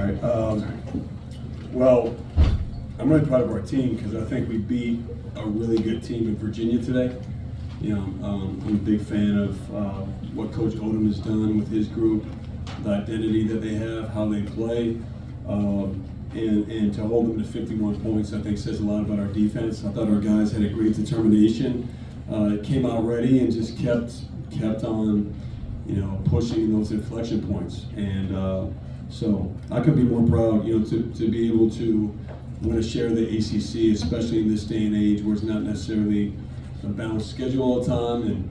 right. Well, I'm really proud of our team because I think we beat a really good team in Virginia today. You know, I'm a big fan of what Coach Odom has done with his group, the identity that they have, how they play, and to hold them to 51 points, I think says a lot about our defense. I thought our guys had a great determination. Came out ready and just kept on, pushing those inflection points. And so I could be more proud, to be able to win a share of the ACC, especially in this day and age where it's not necessarily a balanced schedule all the time, and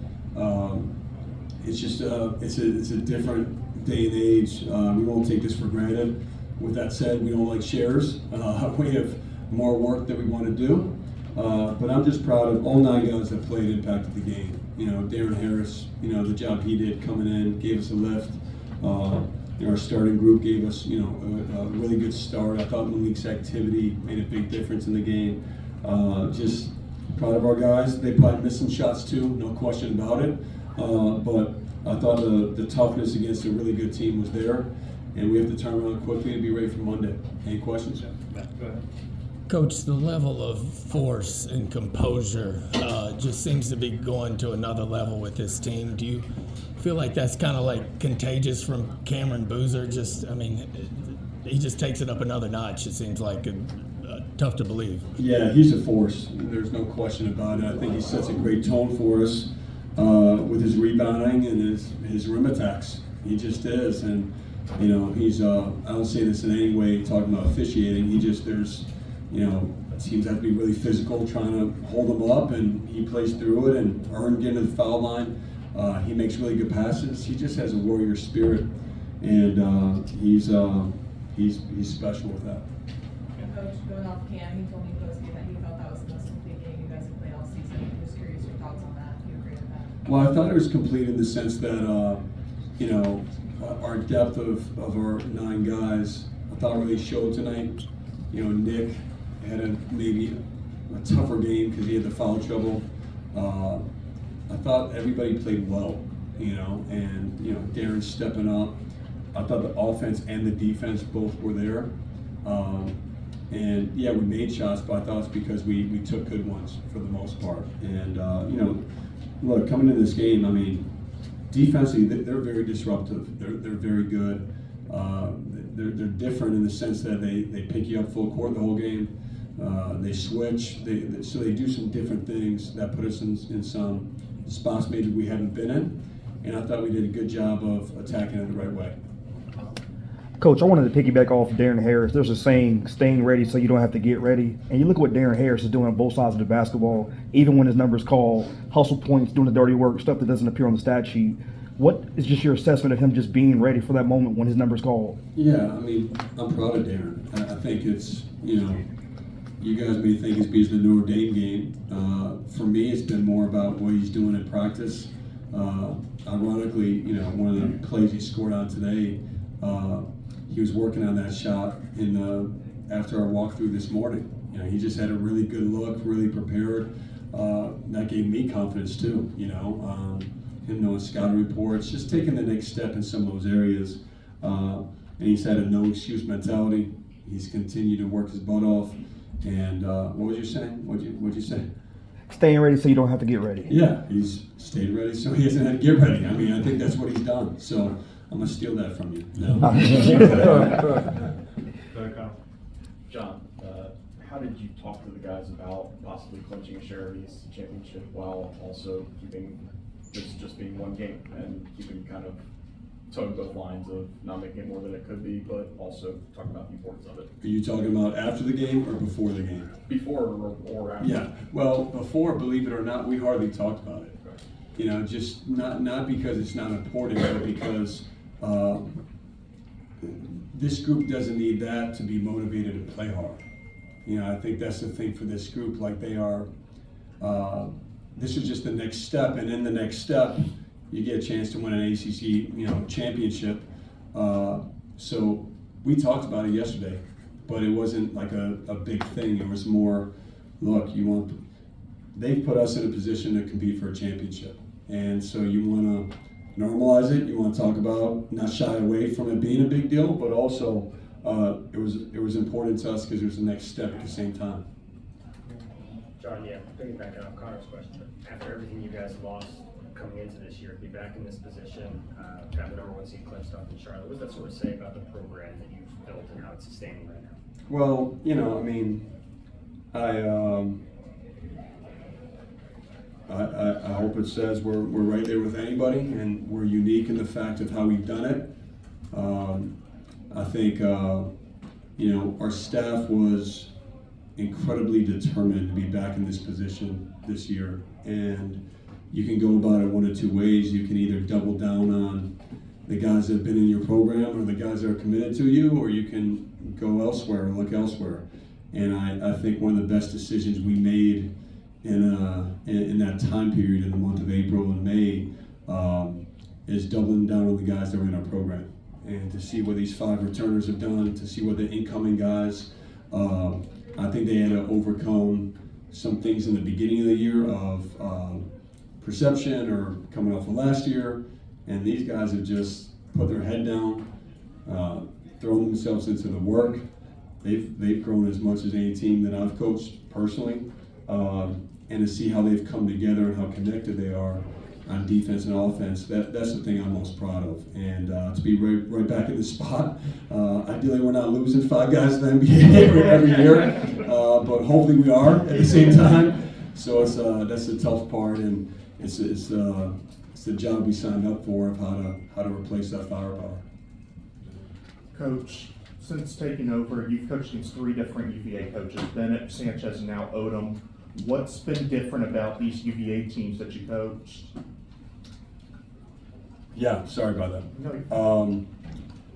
it's just it's a different day and age. We won't take this for granted. With that said, we don't like shares. We have more work that we want to do, but I'm just proud of all 9 guys that played, impacted the game. Darren Harris, the job he did coming in gave us a lift. Our starting group gave us, a really good start. I thought Malik's activity made a big difference in the game. Just proud of our guys. They probably missed some shots too, no question about it. But I thought the toughness against a really good team was there, and we have to turn around quickly and be ready for Monday. Any questions? Yeah, go ahead. Coach, the level of force and composure just seems to be going to another level with this team. Do you feel like that's kind of like contagious from Cameron Boozer? He just takes it up another notch, it seems like. Tough to believe. Yeah, he's a force. There's no question about it. I think he sets a great tone for us with his rebounding and his rim attacks. He just is. And, he's, I don't say this in any way talking about officiating. Teams have to be really physical, trying to hold him up, and he plays through it and earn getting to the foul line. He makes really good passes. He just has a warrior spirit, and he's special with that. Coach, going off Cam, he told me post-game that he felt that was the most complete game you guys have played all season. I'm just curious your thoughts on that. Do you agree with that? Well, I thought it was complete in the sense that, our depth of our 9 guys, I thought really showed tonight. Nick had maybe a tougher game because he had the foul trouble. I thought everybody played well, and Darren stepping up. I thought the offense and the defense both were there. And yeah, we made shots, but I thought it's because we took good ones for the most part. And look, coming into this game, defensively they're very disruptive. They're very good. They're different in the sense that they pick you up full court the whole game. They switch. So they do some different things that put us in some spots maybe we haven't been in. And I thought we did a good job of attacking it the right way. Coach, I wanted to piggyback off Darren Harris. There's a saying, staying ready so you don't have to get ready. And you look at what Darren Harris is doing on both sides of the basketball, even when his numbers call, hustle points, doing the dirty work, stuff that doesn't appear on the stat sheet. What is just your assessment of him just being ready for that moment when his numbers call? Yeah, I'm proud of Darren. I think it's, you guys may think it's because of the Notre Dame game. For me, it's been more about what he's doing in practice. Ironically, one of the plays he scored on today, he was working on that shot after our walkthrough this morning. He just had a really good look, really prepared. That gave me confidence too. Him knowing scouting reports, just taking the next step in some of those areas. And he's had a no excuse mentality. He's continued to work his butt off. And what was you saying? What'd you say? Staying ready so you don't have to get ready. Yeah, he's stayed ready so he hasn't had to get ready. I think that's what he's done. So I'm going to steal that from you. No. John, how did you talk to the guys about possibly clinching a share of the ACC championship while also keeping this just being one game and keeping kind of towing both lines of not making it more than it could be, but also talking about the importance of it? Are you talking about after the game or before the game? Before or after? Yeah. Well, before, believe it or not, we hardly talked about it. Just not because it's not important, but because this group doesn't need that to be motivated to play hard. I think that's the thing for this group. Like they are, this is just the next step, and in the next step, you get a chance to win an ACC, championship. So we talked about it yesterday, but it wasn't like a big thing. It was more, look, they've put us in a position to compete for a championship, and so you want to normalize it. You want to talk about, not shy away from it being a big deal, but also it was important to us because it was the next step at the same time. John, yeah, piggybacking off Connor's question, after everything you guys lost coming into this year, to be back in this position, got the number 1 seed clinched up in Charlotte, what does that sort of say about the program that you've built and how it's sustaining right now? Well, I mean, I hope it says we're right there with anybody, and we're unique in the fact of how we've done it. I think our staff was incredibly determined to be back in this position this year, and you can go about it one of two ways. You can either double down on the guys that have been in your program or the guys that are committed to you, or you can go elsewhere and look elsewhere. And I think one of the best decisions we made in that time period in the month of April and May is doubling down on the guys that are in our program, and to see what these 5 returners have done, to see what the incoming guys. I think they had to overcome some things in the beginning of the year of perception or coming off of last year, and these guys have just put their head down, thrown themselves into the work. They've grown as much as any team that I've coached personally, and to see how they've come together and how connected they are on defense and offense, that's the thing I'm most proud of. And to be right back in the spot, ideally we're not losing 5 guys in the NBA every year, but hopefully we are at the same time. So that's the tough part, and it's the job we signed up for of how to replace that firepower. Coach, since taking over, you've coached against 3 different UVA coaches, Bennett, Sanchez, and now Odom. What's been different about these UVA teams that you coached? Yeah, sorry about that. No.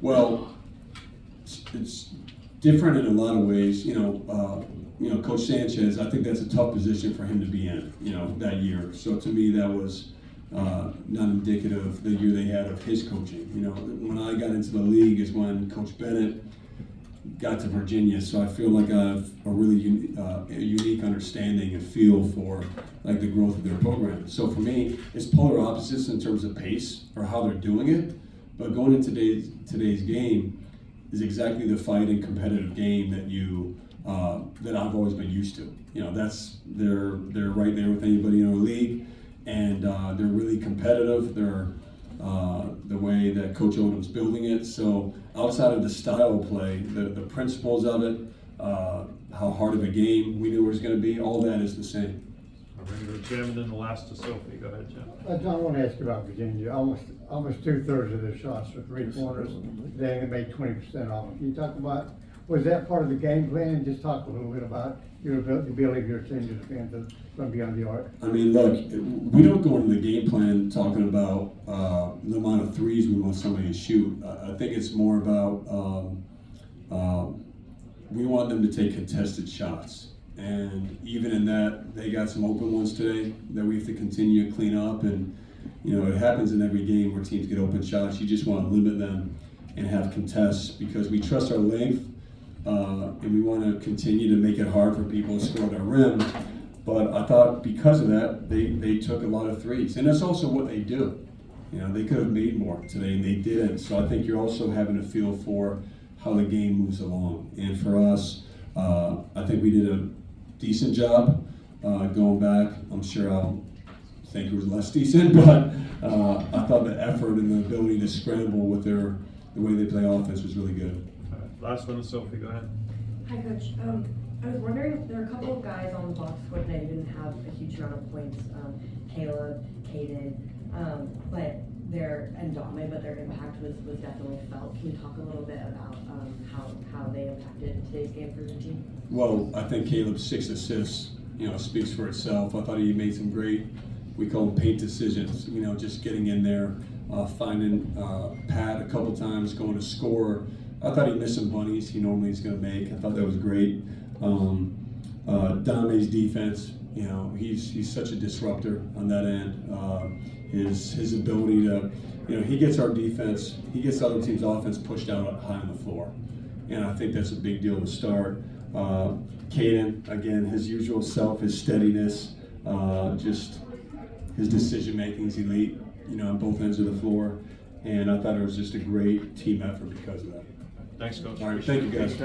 Well, it's different in a lot of ways. Coach Sanchez, I think that's a tough position for him to be in, that year. So to me, that was not indicative of the year they had of his coaching. When I got into the league is when Coach Bennett got to Virginia, so I feel like I have a really unique understanding and feel for like the growth of their program. So for me, it's polar opposites in terms of pace or how they're doing it, but going into today's game is exactly the fight and competitive game that I've always been used to. They're right there with anybody in our league, and they're really competitive. They're the way that Coach Odom's building it. So outside of the style of play, the principles of it, how hard of a game we knew it was going to be, all that is the same. I'll bring it to Jim, and then the last to Sophie. Go ahead, Jim. John, I want to ask you about Virginia. Almost 2/3 of their shots were 3-pointers. They only made 20% of them. Can you talk about, was that part of the game plan? And just talk a little bit about the ability of your team to defend from beyond the arc. I mean, look, we don't go into the game plan talking about the amount of threes we want somebody to shoot. I think it's more about we want them to take contested shots. And even in that, they got some open ones today that we have to continue to clean up. And, it happens in every game where teams get open shots. You just want to limit them and have contests because we trust our length. And we want to continue to make it hard for people to score at our rim. But I thought because of that, they took a lot of threes. And that's also what they do. They could have made more today, and they didn't. So I think you're also having a feel for how the game moves along. And for us, I think we did a decent job going back. I'm sure I'll think it was less decent, but I thought the effort and the ability to scramble with the way they play offense was really good. Last one to Sophie. Go ahead. Hi, Coach. I was wondering, there are a couple of guys on the box score that didn't have a huge amount of points. Caleb, Caden, and Dame, but their impact was definitely felt. Can you talk a little bit about how they impacted today's game for your team? Well, I think Caleb's 6 assists, speaks for itself. I thought he made some great, we call them paint decisions, just getting in there, finding Pat a couple times, going to score. I thought he missed some bunnies he normally is going to make. I thought that was great. Dame's defense, he's such a disruptor on that end. His ability to, he gets our defense, he gets other teams' offense pushed out high on the floor. And I think that's a big deal to start. Caden, again, his usual self, his steadiness, just his decision-making is elite, on both ends of the floor. And I thought it was just a great team effort because of that. Thanks, Coach. All right, thank you, guys.